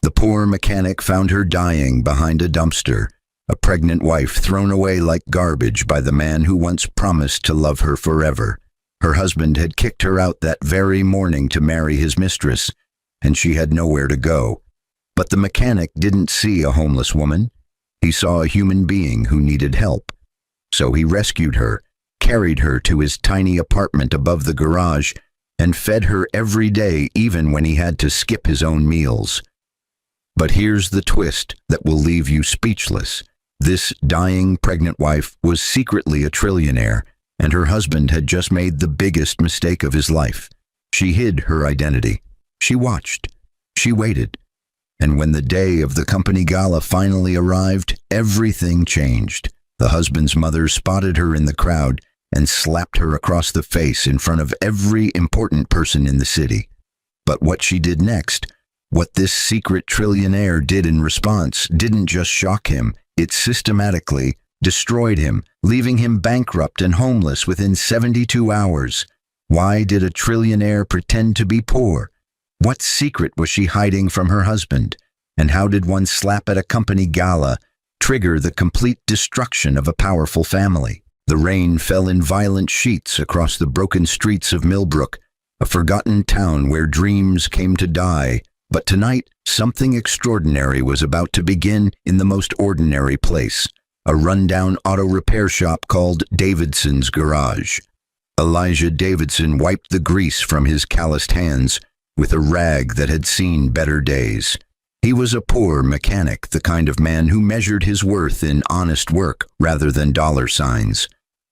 The poor mechanic found her dying behind a dumpster, a pregnant wife thrown away like garbage by the man who once promised to love her forever. Her husband had kicked her out that very morning to marry his mistress, and she had nowhere to go. But the mechanic didn't see a homeless woman. He saw a human being who needed help. So he rescued her, carried her to his tiny apartment above the garage, and fed her every day even when he had to skip his own meals. But here's the twist that will leave you speechless. This dying pregnant wife was secretly a trillionaire, and her husband had just made the biggest mistake of his life. She hid her identity. She watched. She waited. And when the day of the company gala finally arrived, everything changed. The husband's mother spotted her in the crowd and slapped her across the face in front of every important person in the city. But what she did next, what this secret trillionaire did in response, didn't just shock him, it systematically destroyed him, leaving him bankrupt and homeless within 72 hours. Why did a trillionaire pretend to be poor? What secret was she hiding from her husband? And how did one slap at a company gala trigger the complete destruction of a powerful family? The rain fell in violent sheets across the broken streets of Millbrook, a forgotten town where dreams came to die. But tonight, something extraordinary was about to begin in the most ordinary place, a rundown auto repair shop called Davidson's Garage. Elijah Davidson wiped the grease from his calloused hands with a rag that had seen better days. He was a poor mechanic, the kind of man who measured his worth in honest work rather than dollar signs.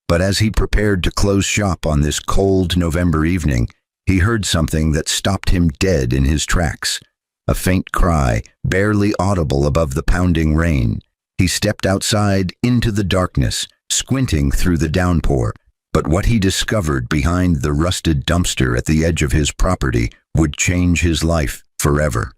But as he prepared to close shop on this cold November evening, he heard something that stopped him dead in his tracks. A faint cry, barely audible above the pounding rain. He stepped outside into the darkness, squinting through the downpour. But what he discovered behind the rusted dumpster at the edge of his property would change his life forever.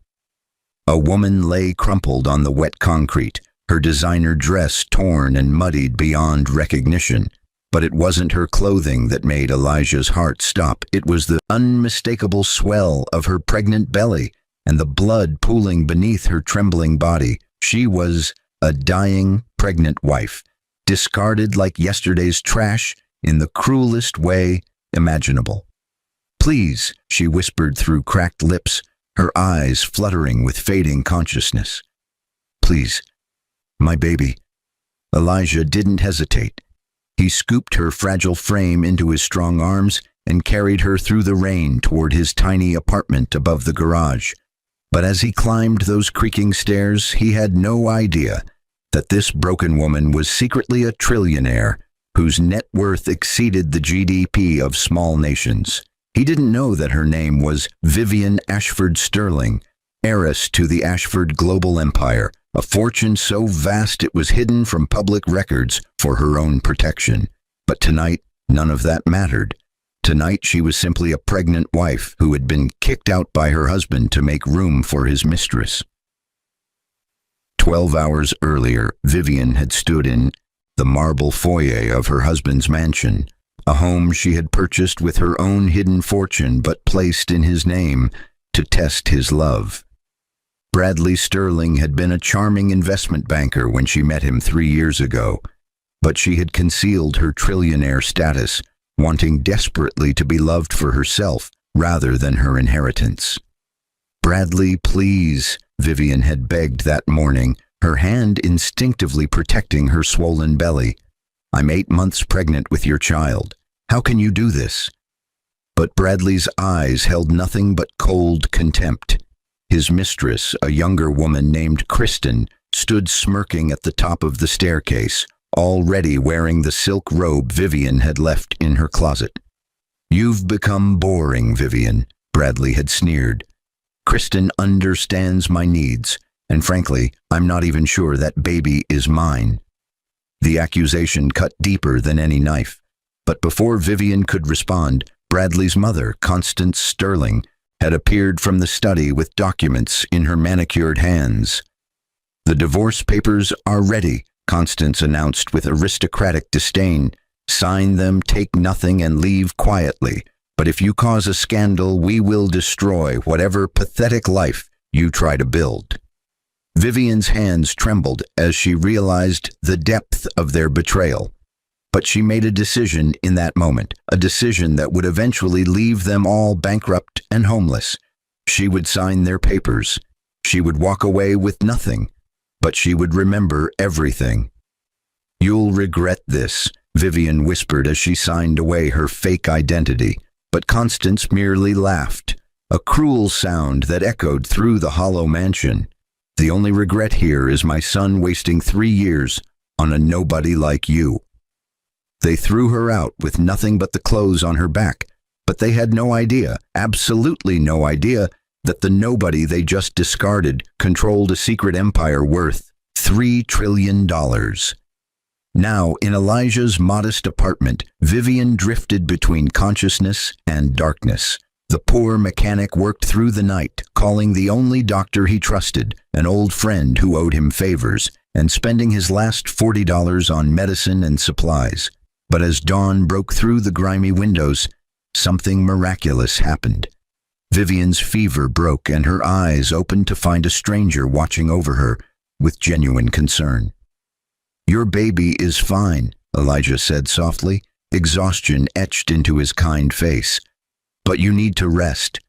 A woman lay crumpled on the wet concrete, her designer dress torn and muddied beyond recognition. But it wasn't her clothing that made Elijah's heart stop. It was the unmistakable swell of her pregnant belly and the blood pooling beneath her trembling body. She was a dying pregnant wife, discarded like yesterday's trash in the cruelest way imaginable. "Please," she whispered through cracked lips, her eyes fluttering with fading consciousness. "Please, my baby." Elijah didn't hesitate. He scooped her fragile frame into his strong arms and carried her through the rain toward his tiny apartment above the garage. But as he climbed those creaking stairs, he had no idea that this broken woman was secretly a trillionaire whose net worth exceeded the GDP of small nations. He didn't know that her name was Vivian Ashford Sterling, heiress to the Ashford global empire, a fortune so vast it was hidden from public records for her own protection. But tonight, none of that mattered. Tonight, she was simply a pregnant wife who had been kicked out by her husband to make room for his mistress. 12 hours earlier, Vivian had stood in the marble foyer of her husband's mansion, a home she had purchased with her own hidden fortune but placed in his name to test his love. Bradley Sterling had been a charming investment banker when she met him 3 years ago, but she had concealed her trillionaire status, wanting desperately to be loved for herself rather than her inheritance. "Bradley, please," Vivian had begged that morning, her hand instinctively protecting her swollen belly. "I'm 8 months pregnant with your child. How can you do this?" But Bradley's eyes held nothing but cold contempt. His mistress, a younger woman named Kristen, stood smirking at the top of the staircase, already wearing the silk robe Vivian had left in her closet. "You've become boring, Vivian," Bradley had sneered. "Kristen understands my needs, and frankly, I'm not even sure that baby is mine." The accusation cut deeper than any knife. But before Vivian could respond, Bradley's mother, Constance Sterling, had appeared from the study with documents in her manicured hands. "The divorce papers are ready," Constance announced with aristocratic disdain. "Sign them, take nothing, and leave quietly. But if you cause a scandal, we will destroy whatever pathetic life you try to build." Vivian's hands trembled as she realized the depth of their betrayal. But she made a decision in that moment, a decision that would eventually leave them all bankrupt and homeless. She would sign their papers. She would walk away with nothing, but she would remember everything. "You'll regret this," Vivian whispered as she signed away her fake identity, but Constance merely laughed, a cruel sound that echoed through the hollow mansion. "The only regret here is my son wasting 3 years on a nobody like you." They threw her out with nothing but the clothes on her back, but they had no idea, absolutely no idea, that the nobody they just discarded controlled a secret empire worth $3 trillion. Now, in Elijah's modest apartment, Vivian drifted between consciousness and darkness. The poor mechanic worked through the night, calling the only doctor he trusted, an old friend who owed him favors, and spending his last $40 on medicine and supplies. But as dawn broke through the grimy windows, something miraculous happened. Vivian's fever broke and her eyes opened to find a stranger watching over her with genuine concern. "Your baby is fine," Elijah said softly, exhaustion etched into his kind face. "But you need to rest."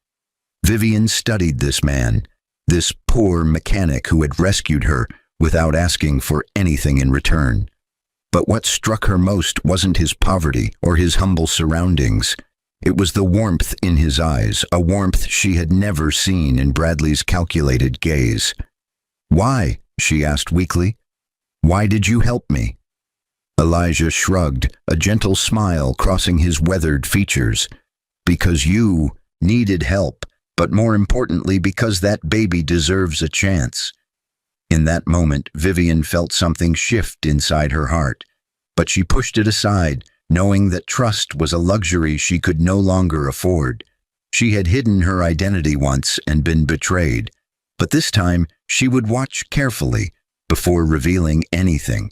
Vivian studied this man, this poor mechanic who had rescued her without asking for anything in return. But what struck her most wasn't his poverty or his humble surroundings. It was the warmth in his eyes, a warmth she had never seen in Bradley's calculated gaze. "Why?" she asked weakly. "Why did you help me?" Elijah shrugged, a gentle smile crossing his weathered features. "Because you needed help, but more importantly because that baby deserves a chance." In that moment, Vivian felt something shift inside her heart, but she pushed it aside, knowing that trust was a luxury she could no longer afford. She had hidden her identity once and been betrayed, but this time she would watch carefully before revealing anything.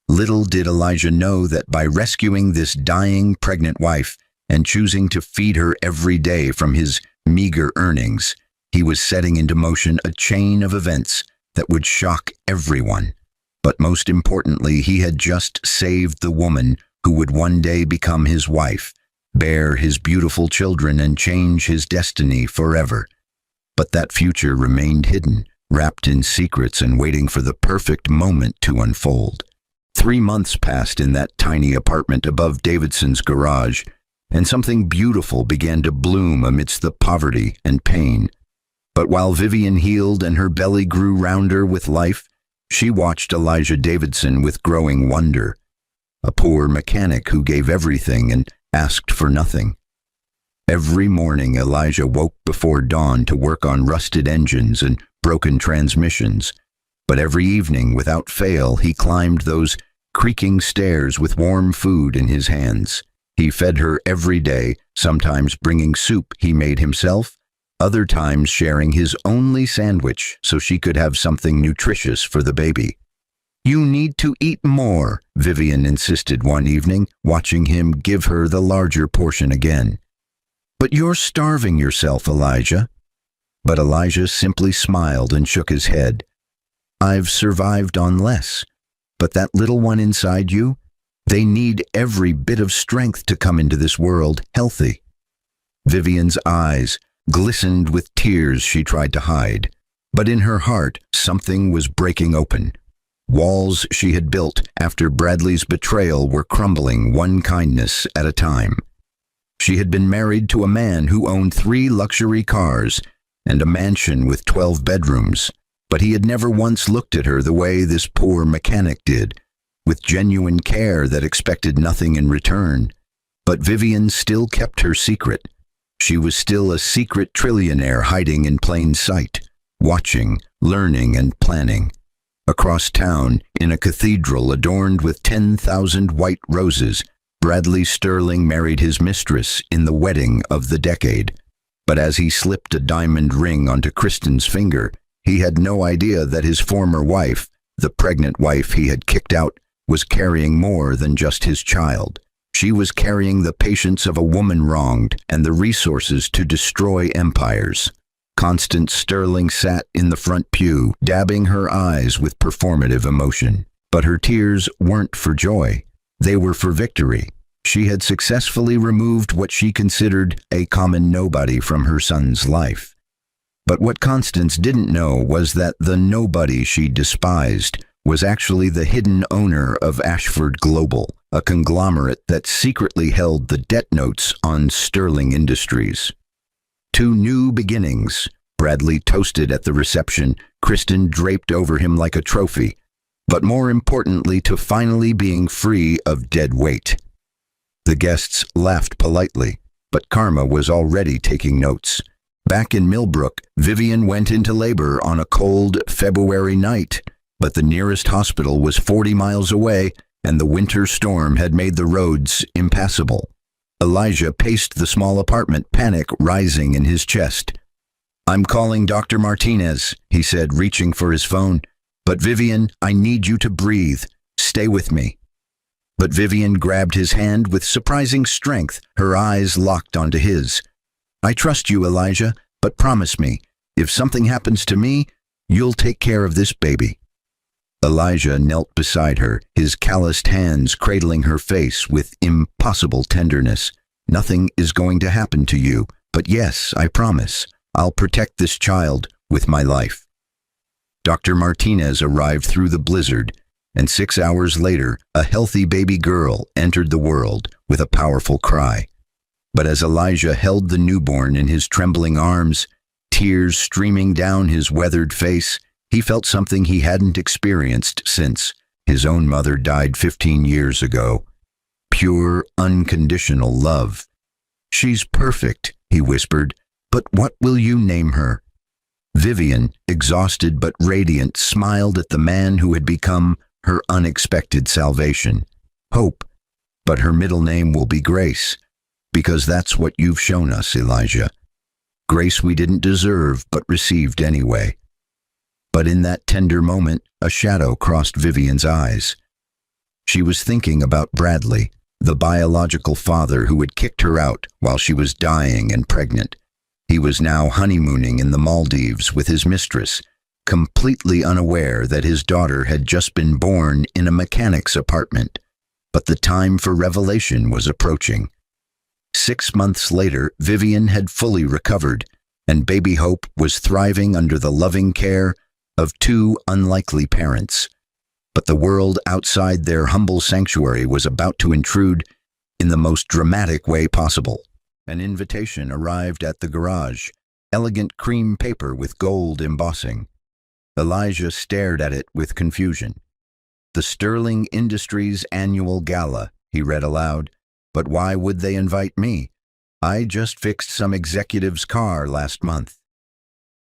Little did Elijah know that by rescuing this dying pregnant wife and choosing to feed her every day from his meager earnings, he was setting into motion a chain of events that would shock everyone. But most importantly, he had just saved the woman who would one day become his wife, bear his beautiful children, and change his destiny forever. But that future remained hidden, wrapped in secrets and waiting for the perfect moment to unfold. 3 months passed in that tiny apartment above Davidson's garage, and something beautiful began to bloom amidst the poverty and pain. But while Vivian healed and her belly grew rounder with life, she watched Elijah Davidson with growing wonder. A poor mechanic who gave everything and asked for nothing. Every morning Elijah woke before dawn to work on rusted engines and broken transmissions, but every evening without fail he climbed those creaking stairs with warm food in his hands. He fed her every day, sometimes bringing soup he made himself, other times sharing his only sandwich so she could have something nutritious for the baby. "You need to eat more," Vivian insisted one evening, watching him give her the larger portion again. "But you're starving yourself, Elijah." But Elijah simply smiled and shook his head. "I've survived on less, but that little one inside you, they need every bit of strength to come into this world healthy." Vivian's eyes glistened with tears she tried to hide, but in her heart something was breaking open. Walls she had built after Bradley's betrayal were crumbling one kindness at a time. She had been married to a man who owned 3 luxury cars and a mansion with 12 bedrooms, but he had never once looked at her the way this poor mechanic did, with genuine care that expected nothing in return. But Vivian still kept her secret. She was still a secret trillionaire hiding in plain sight, watching, learning, and planning. Across town, in a cathedral adorned with 10,000 white roses, Bradley Sterling married his mistress in the wedding of the decade. But as he slipped a diamond ring onto Kristen's finger, he had no idea that his former wife, the pregnant wife he had kicked out, was carrying more than just his child. She was carrying the patience of a woman wronged and the resources to destroy empires. Constance Sterling sat in the front pew, dabbing her eyes with performative emotion. But her tears weren't for joy. They were for victory. She had successfully removed what she considered a common nobody from her son's life. But what Constance didn't know was that the nobody she despised was actually the hidden owner of Ashford Global, a conglomerate that secretly held the debt notes on Sterling Industries. "To new beginnings," Bradley toasted at the reception, Kristen draped over him like a trophy, but more importantly to finally being free of dead weight. The guests laughed politely, but Karma was already taking notes. Back in Millbrook, Vivian went into labor on a cold February night, but the nearest hospital was 40 miles away, and the winter storm had made the roads impassable. Elijah paced the small apartment, panic rising in his chest. "I'm calling Dr. Martinez," he said, reaching for his phone. "But Vivian, I need you to breathe. Stay with me." But Vivian grabbed his hand with surprising strength, her eyes locked onto his. "I trust you, Elijah, but promise me, if something happens to me, you'll take care of this baby." Elijah knelt beside her, his calloused hands cradling her face with impossible tenderness. "Nothing is going to happen to you, but yes, I promise, I'll protect this child with my life." Dr. Martinez arrived through the blizzard, and 6 hours later, a healthy baby girl entered the world with a powerful cry. But as Elijah held the newborn in his trembling arms, tears streaming down his weathered face, he felt something he hadn't experienced since his own mother died 15 years ago. Pure, unconditional love. "She's perfect," he whispered, "but what will you name her?" Vivian, exhausted but radiant, smiled at the man who had become her unexpected salvation. "Hope, but her middle name will be Grace, because that's what you've shown us, Elijah. Grace we didn't deserve but received anyway." But in that tender moment, a shadow crossed Vivian's eyes. She was thinking about Bradley, the biological father who had kicked her out while she was dying and pregnant. He was now honeymooning in the Maldives with his mistress, completely unaware that his daughter had just been born in a mechanic's apartment. But the time for revelation was approaching. 6 months later, Vivian had fully recovered, and baby Hope was thriving under the loving care of 2 unlikely parents. But the world outside their humble sanctuary was about to intrude in the most dramatic way possible. An invitation arrived at the garage, elegant cream paper with gold embossing. Elijah stared at it with confusion. "The Sterling Industries Annual Gala," he read aloud. "But why would they invite me? I just fixed some executive's car last month."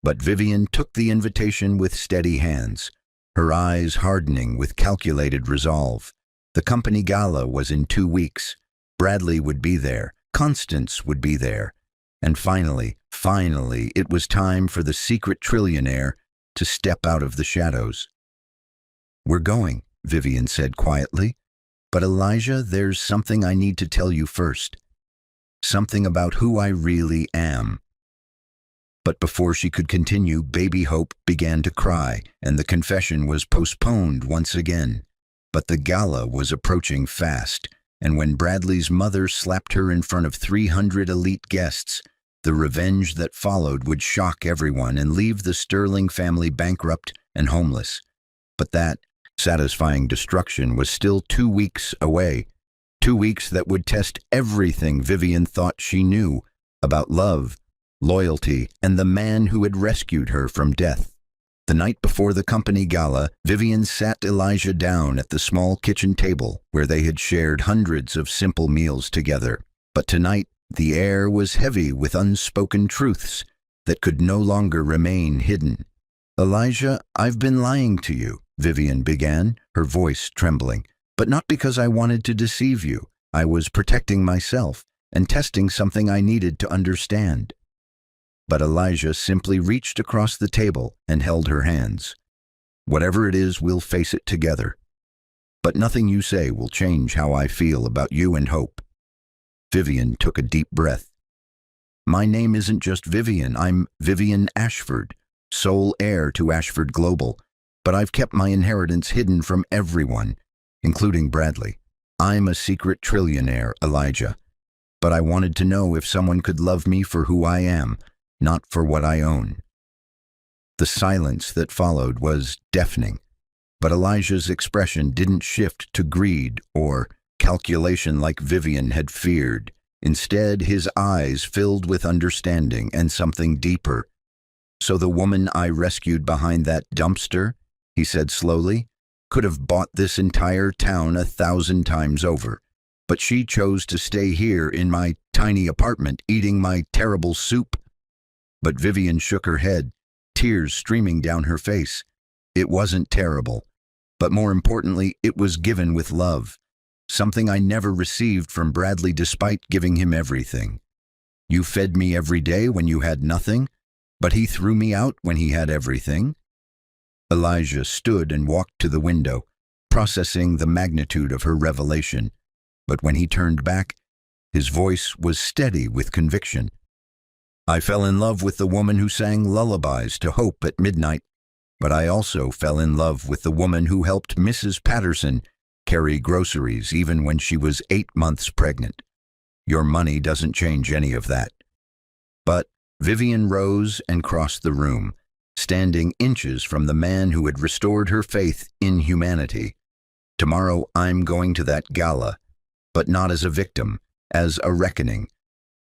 But Vivian took the invitation with steady hands, her eyes hardening with calculated resolve. The company gala was in 2 weeks. Bradley would be there. Constance would be there. And finally, it was time for the secret trillionaire to step out of the shadows. "We're going," Vivian said quietly. "But Elijah, there's something I need to tell you first. Something about who I really am." But before she could continue, baby Hope began to cry, and the confession was postponed once again. But the gala was approaching fast, and when Bradley's mother slapped her in front of 300 elite guests, the revenge that followed would shock everyone and leave the Sterling family bankrupt and homeless. But that satisfying destruction was still 2 weeks away. 2 weeks that would test everything Vivian thought she knew about love, loyalty, and the man who had rescued her from death. The night before the company gala, Vivian sat Elijah down at the small kitchen table where they had shared hundreds of simple meals together. But tonight, the air was heavy with unspoken truths that could no longer remain hidden. "Elijah, I've been lying to you," Vivian began, her voice trembling. "But not because I wanted to deceive you. I was protecting myself and testing something I needed to understand." But Elijah simply reached across the table and held her hands. "Whatever it is, we'll face it together. But nothing you say will change how I feel about you and Hope." Vivian took a deep breath. My name isn't just Vivian, I'm Vivian Ashford, sole heir to Ashford Global, but I've kept my inheritance hidden from everyone, including Bradley. I'm a secret trillionaire, Elijah, but I wanted to know if someone could love me for who I am, not for what I own. The silence that followed was deafening, but Elijah's expression didn't shift to greed or calculation like Vivian had feared. Instead, his eyes filled with understanding and something deeper. "So the woman I rescued behind that dumpster," he said slowly, "could have bought this entire town 1,000 times over. But she chose to stay here in my tiny apartment eating my terrible soup." But Vivian shook her head, tears streaming down her face. "It wasn't terrible, but more importantly, it was given with love. Something I never received from Bradley despite giving him everything. You fed me every day when you had nothing, but he threw me out when he had everything." Elijah stood and walked to the window, processing the magnitude of her revelation. But when he turned back, his voice was steady with conviction. "I fell in love with the woman who sang lullabies to hope at midnight, but I also fell in love with the woman who helped Mrs. Patterson carry groceries even when she was 8 months pregnant. Your money doesn't change any of that." But Vivian rose and crossed the room, standing inches from the man who had restored her faith in humanity. "Tomorrow I'm going to that gala, but not as a victim, as a reckoning.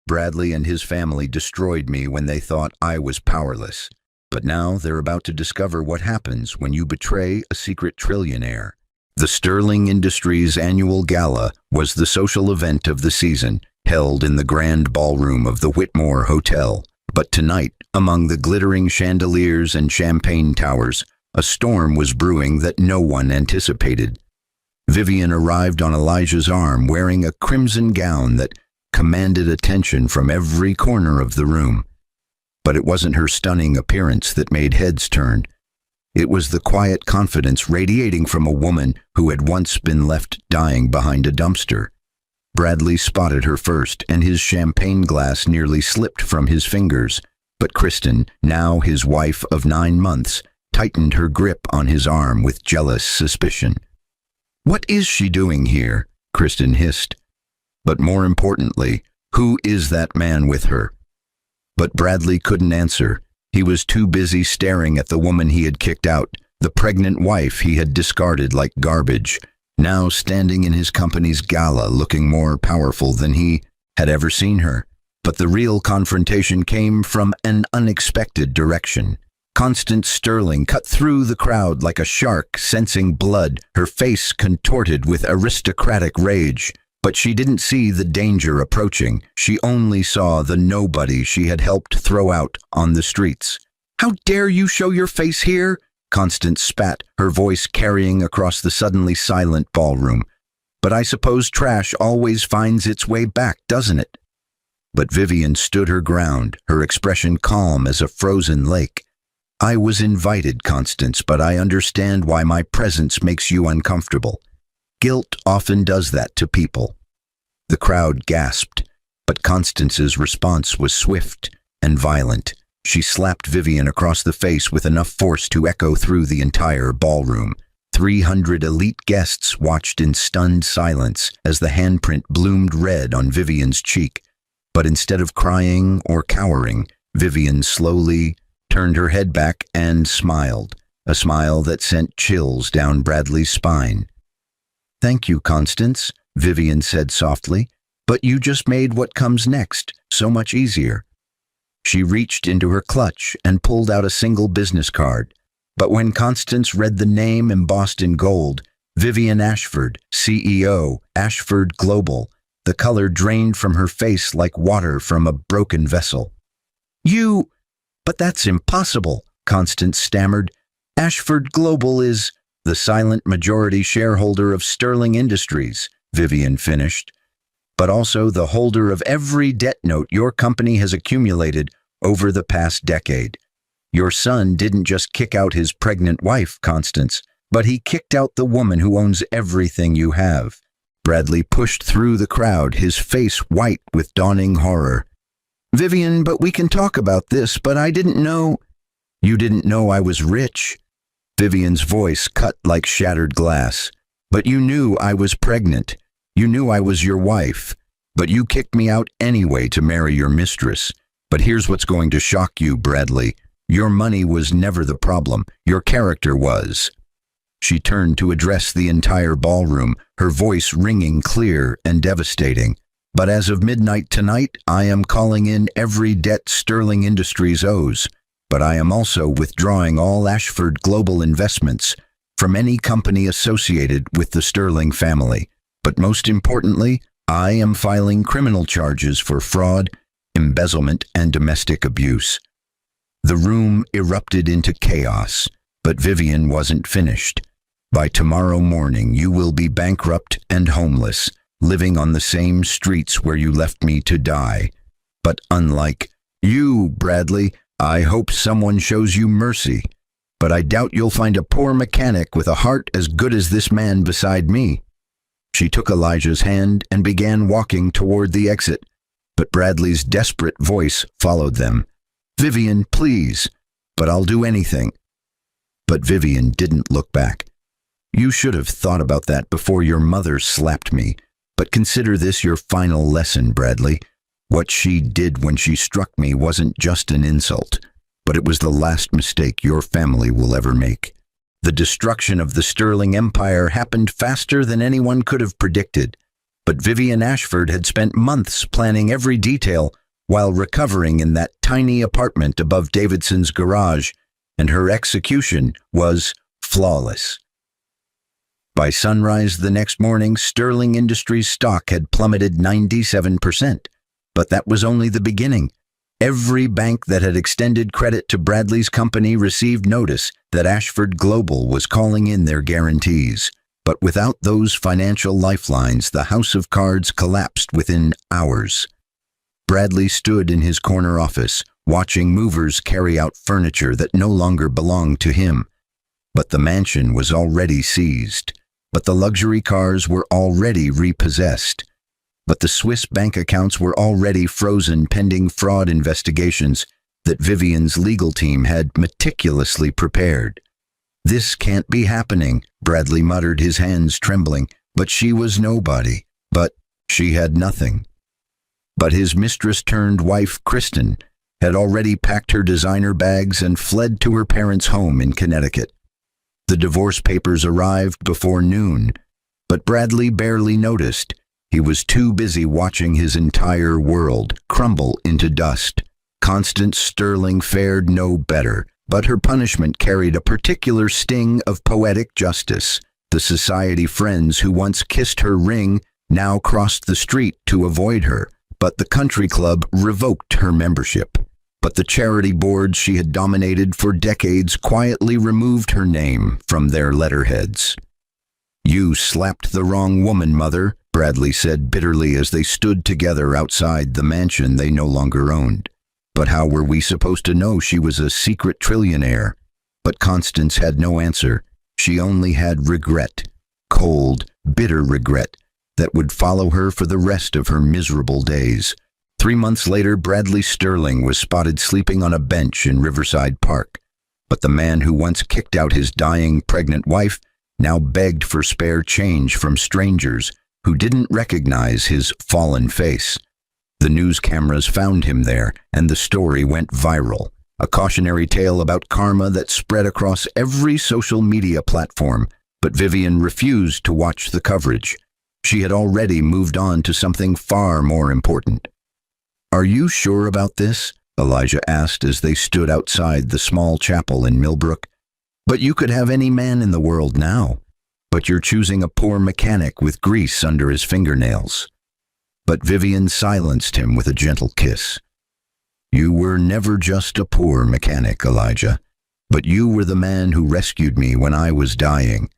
Bradley and his family destroyed me when they thought I was powerless. But now they're about to discover what happens when you betray a secret trillionaire." The Sterling Industries annual gala was the social event of the season, held in the grand ballroom of the Whitmore Hotel. But tonight, among the glittering chandeliers and champagne towers, a storm was brewing that no one anticipated. Vivian arrived on Elijah's arm wearing a crimson gown that commanded attention from every corner of the room. But it wasn't her stunning appearance that made heads turn. It was the quiet confidence radiating from a woman who had once been left dying behind a dumpster. Bradley spotted her first, and his champagne glass nearly slipped from his fingers. But Kristen, now his wife of 9 months, tightened her grip on his arm with jealous suspicion. "What is she doing here?" Kristen hissed. "But more importantly, who is that man with her?" But Bradley couldn't answer. He was too busy staring at the woman he had kicked out, the pregnant wife he had discarded like garbage, now standing in his company's gala looking more powerful than he had ever seen her. But the real confrontation came from an unexpected direction. Constance Sterling cut through the crowd like a shark sensing blood, her face contorted with aristocratic rage. But she didn't see the danger approaching. She only saw the nobody she had helped throw out on the streets. "How dare you show your face here?" Constance spat, her voice carrying across the suddenly silent ballroom. "But I suppose trash always finds its way back, doesn't it?" But Vivian stood her ground, her expression calm as a frozen lake. "I was invited, Constance, but I understand why my presence makes you uncomfortable. Guilt often does that to people." The crowd gasped, but Constance's response was swift and violent. She slapped Vivian across the face with enough force to echo through the entire ballroom. 300 elite guests watched in stunned silence as the handprint bloomed red on Vivian's cheek. But instead of crying or cowering, Vivian slowly turned her head back and smiled, a smile that sent chills down Bradley's spine. "Thank you, Constance," Vivian said softly, "but you just made what comes next so much easier." She reached into her clutch and pulled out a single business card. But when Constance read the name embossed in gold, Vivian Ashford, CEO, Ashford Global, the color drained from her face like water from a broken vessel. But that's impossible," Constance stammered. "Ashford Global is the silent majority shareholder of Sterling Industries," Vivian finished, "but also the holder of every debt note your company has accumulated over the past decade. Your son didn't just kick out his pregnant wife, Constance, but he kicked out the woman who owns everything you have." Bradley pushed through the crowd, his face white with dawning horror. Vivian, but we can talk about this, but I didn't know. You didn't know I was rich. Vivian's voice cut like shattered glass. But you knew I was pregnant. You knew I was your wife. But you kicked me out anyway to marry your mistress. But here's what's going to shock you, Bradley. Your money was never the problem. Your character was. She turned to address the entire ballroom, her voice ringing clear and devastating. But as of midnight tonight, I am calling in every debt Sterling Industries owes. But I am also withdrawing all Ashford Global investments from any company associated with the Sterling family. But most importantly, I am filing criminal charges for fraud, embezzlement, and domestic abuse. The room erupted into chaos, but Vivian wasn't finished. By tomorrow morning, you will be bankrupt and homeless, living on the same streets where you left me to die. But unlike you, Bradley, I hope someone shows you mercy. But I doubt you'll find a poor mechanic with a heart as good as this man beside me. She took Elijah's hand and began walking toward the exit, but Bradley's desperate voice followed them. Vivian, please, but I'll do anything. But Vivian didn't look back. You should have thought about that before your mother slapped me. But consider this your final lesson, Bradley. What she did when she struck me wasn't just an insult, but it was the last mistake your family will ever make. The destruction of the Sterling Empire happened faster than anyone could have predicted, but Vivian Ashford had spent months planning every detail while recovering in that tiny apartment above Davidson's garage, and her execution was flawless. By sunrise the next morning, Sterling Industries stock had plummeted 97%, but that was only the beginning. Every bank that had extended credit to Bradley's company received notice that Ashford Global was calling in their guarantees. But without those financial lifelines, the house of cards collapsed within hours. Bradley stood in his corner office, watching movers carry out furniture that no longer belonged to him. But the mansion was already seized. But the luxury cars were already repossessed. But the Swiss bank accounts were already frozen pending fraud investigations that Vivian's legal team had meticulously prepared. This can't be happening, Bradley muttered, his hands trembling. But she was nobody. But she had nothing. But his mistress-turned-wife, Kristen, had already packed her designer bags and fled to her parents' home in Connecticut. The divorce papers arrived before noon, but Bradley barely noticed. He was too busy watching his entire world crumble into dust. Constance Sterling fared no better, but her punishment carried a particular sting of poetic justice. The society friends who once kissed her ring now crossed the street to avoid her, but the country club revoked her membership. But the charity boards she had dominated for decades quietly removed her name from their letterheads. You slapped the wrong woman, Mother, Bradley said bitterly as they stood together outside the mansion they no longer owned. But how were we supposed to know she was a secret trillionaire? But Constance had no answer. She only had regret, cold, bitter regret, that would follow her for the rest of her miserable days. 3 months later, Bradley Sterling was spotted sleeping on a bench in Riverside Park. But the man who once kicked out his dying pregnant wife now begged for spare change from strangers who didn't recognize his fallen face. The news cameras found him there, and the story went viral. A cautionary tale about karma that spread across every social media platform. But Vivian refused to watch the coverage. She had already moved on to something far more important. Are you sure about this? Elijah asked as they stood outside the small chapel in Millbrook. But you could have any man in the world now. But you're choosing a poor mechanic with grease under his fingernails. But Vivian silenced him with a gentle kiss. You were never just a poor mechanic, Elijah. But you were the man who rescued me when I was dying.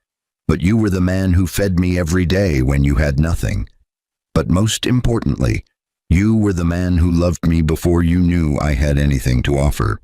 But you were the man who fed me every day when you had nothing. But most importantly, you were the man who loved me before you knew I had anything to offer.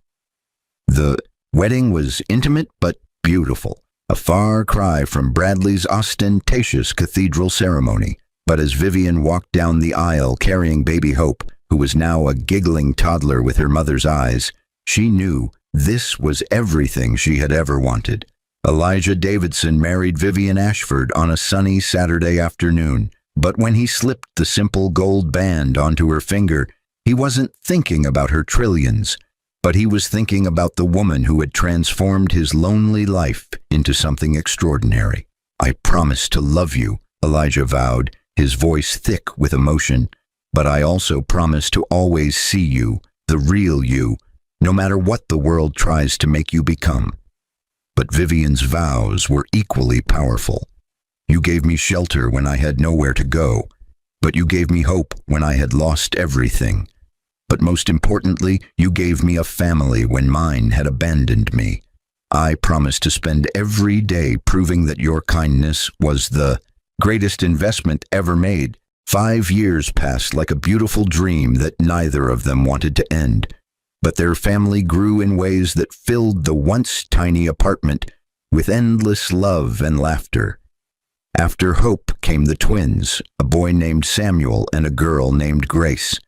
The wedding was intimate but beautiful, a far cry from Bradley's ostentatious cathedral ceremony. But as Vivian walked down the aisle carrying baby Hope, who was now a giggling toddler with her mother's eyes, she knew this was everything she had ever wanted. Elijah Davidson married Vivian Ashford on a sunny Saturday afternoon, but when he slipped the simple gold band onto her finger, he wasn't thinking about her trillions, but he was thinking about the woman who had transformed his lonely life into something extraordinary. "I promise to love you," Elijah vowed, his voice thick with emotion. "But I also promise to always see you, the real you, no matter what the world tries to make you become." But Vivian's vows were equally powerful. "You gave me shelter when I had nowhere to go, but you gave me hope when I had lost everything. But most importantly, you gave me a family when mine had abandoned me. I promise to spend every day proving that your kindness was the greatest investment ever made." 5 years passed like a beautiful dream that neither of them wanted to end. But their family grew in ways that filled the once tiny apartment with endless love and laughter. After Hope came the twins, a boy named Samuel and a girl named Grace.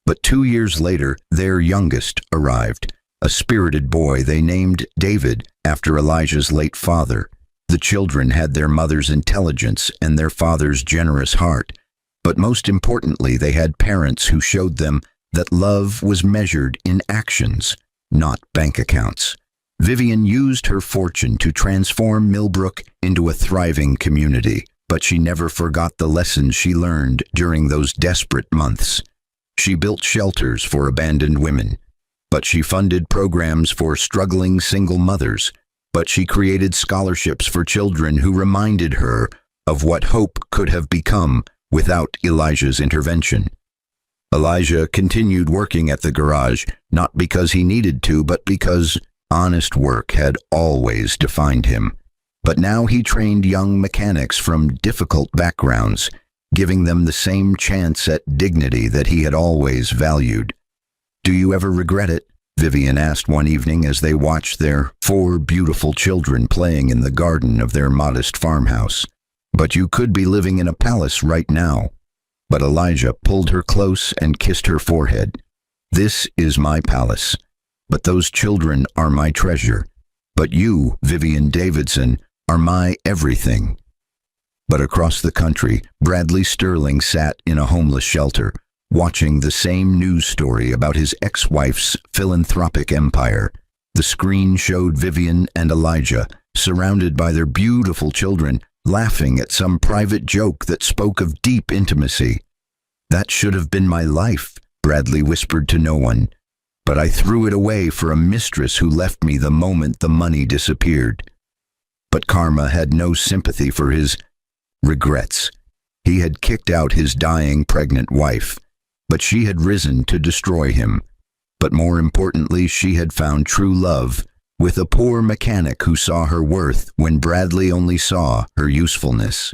But 2 years later, their youngest arrived, a spirited boy they named David after Elijah's late father. The children had their mother's intelligence and their father's generous heart. But most importantly, they had parents who showed them that love was measured in actions, not bank accounts. Vivian used her fortune to transform Millbrook into a thriving community, but she never forgot the lessons she learned during those desperate months. She built shelters for abandoned women, but she funded programs for struggling single mothers, but she created scholarships for children who reminded her of what hope could have become without Elijah's intervention. Elijah continued working at the garage, not because he needed to, but because honest work had always defined him. But now he trained young mechanics from difficult backgrounds, giving them the same chance at dignity that he had always valued. "Do you ever regret it?" Vivian asked one evening as they watched their 4 beautiful children playing in the garden of their modest farmhouse. "But you could be living in a palace right now." But Elijah pulled her close and kissed her forehead. "This is my palace, but those children are my treasure. But you, Vivian Davidson, are my everything." But across the country, Bradley Sterling sat in a homeless shelter, watching the same news story about his ex-wife's philanthropic empire. The screen showed Vivian and Elijah, surrounded by their beautiful children, laughing at some private joke that spoke of deep intimacy. "That should have been my life," Bradley whispered to no one. "But I threw it away for a mistress who left me the moment the money disappeared." But Karma had no sympathy for his regrets. He had kicked out his dying pregnant wife, but she had risen to destroy him. But more importantly, she had found true love with a poor mechanic who saw her worth when Bradley only saw her usefulness.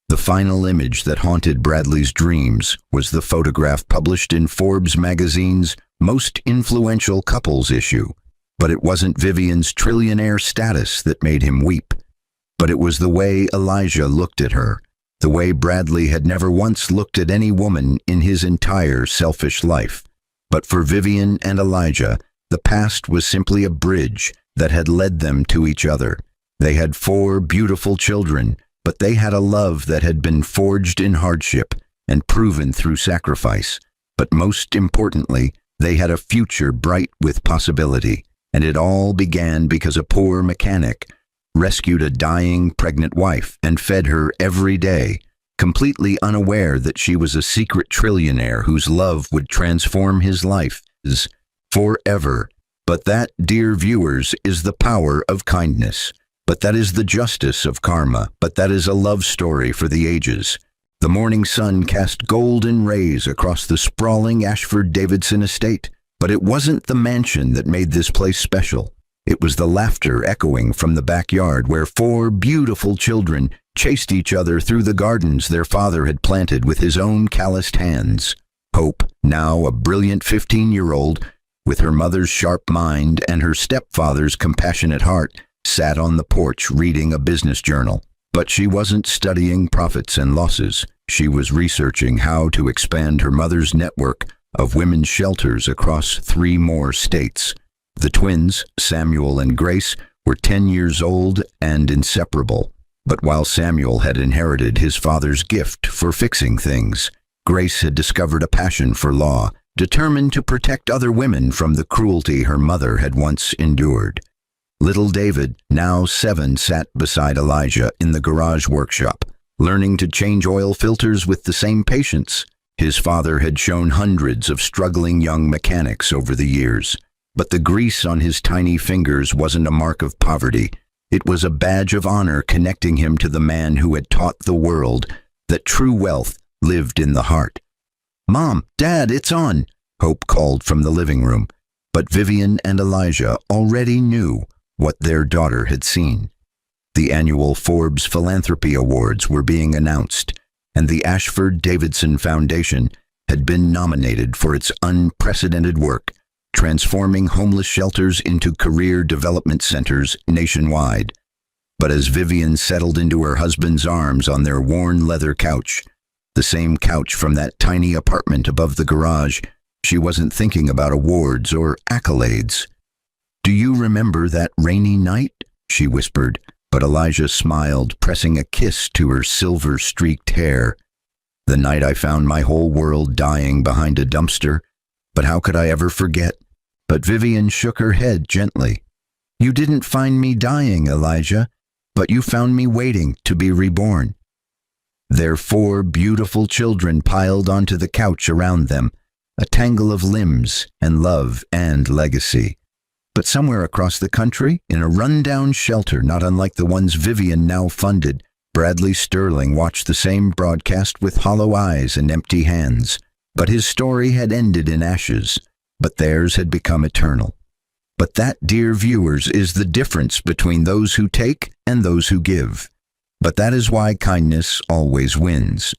The final image that haunted Bradley's dreams was the photograph published in Forbes magazine's Most Influential Couples issue. But it wasn't Vivian's trillionaire status that made him weep. But it was the way Elijah looked at her, the way Bradley had never once looked at any woman in his entire selfish life. But for Vivian and Elijah, the past was simply a bridge that had led them to each other. They had 4 beautiful children, but they had a love that had been forged in hardship and proven through sacrifice. But most importantly, they had a future bright with possibility. And it all began because a poor mechanic rescued a dying pregnant wife and fed her every day, completely unaware that she was a secret trillionaire whose love would transform his life forever. But that, dear viewers, is the power of kindness. But that is the justice of karma. But that is a love story for the ages. The morning sun cast golden rays across the sprawling Ashford-Davidson estate. But it wasn't the mansion that made this place special. It was the laughter echoing from the backyard where 4 beautiful children chased each other through the gardens their father had planted with his own calloused hands. Hope, now a brilliant 15-year-old, with her mother's sharp mind and her stepfather's compassionate heart, sat on the porch reading a business journal. But she wasn't studying profits and losses. She was researching how to expand her mother's network of women's shelters across 3 more states. The twins, Samuel and Grace, were 10 years old and inseparable. But while Samuel had inherited his father's gift for fixing things, Grace had discovered a passion for law, determined to protect other women from the cruelty her mother had once endured. Little David, now 7, sat beside Elijah in the garage workshop, learning to change oil filters with the same patience. His father had shown hundreds of struggling young mechanics over the years, but the grease on his tiny fingers wasn't a mark of poverty. It was a badge of honor connecting him to the man who had taught the world that true wealth lived in the heart. "Mom, Dad, it's on," Hope called from the living room, but Vivian and Elijah already knew what their daughter had seen. The annual Forbes Philanthropy Awards were being announced, and the Ashford-Davidson Foundation had been nominated for its unprecedented work, transforming homeless shelters into career development centers nationwide. But as Vivian settled into her husband's arms on their worn leather couch, the same couch from that tiny apartment above the garage, she wasn't thinking about awards or accolades. "Do you remember that rainy night?" she whispered, but Elijah smiled, pressing a kiss to her silver-streaked hair. "The night I found my whole world dying behind a dumpster. But how could I ever forget?" But Vivian shook her head gently. "You didn't find me dying, Elijah, but you found me waiting to be reborn." Their 4 beautiful children piled onto the couch around them, a tangle of limbs and love and legacy. But somewhere across the country, in a rundown shelter not unlike the ones Vivian now funded, Bradley Sterling watched the same broadcast with hollow eyes and empty hands. But his story had ended in ashes, but theirs had become eternal. But that, dear viewers, is the difference between those who take and those who give. But that is why kindness always wins.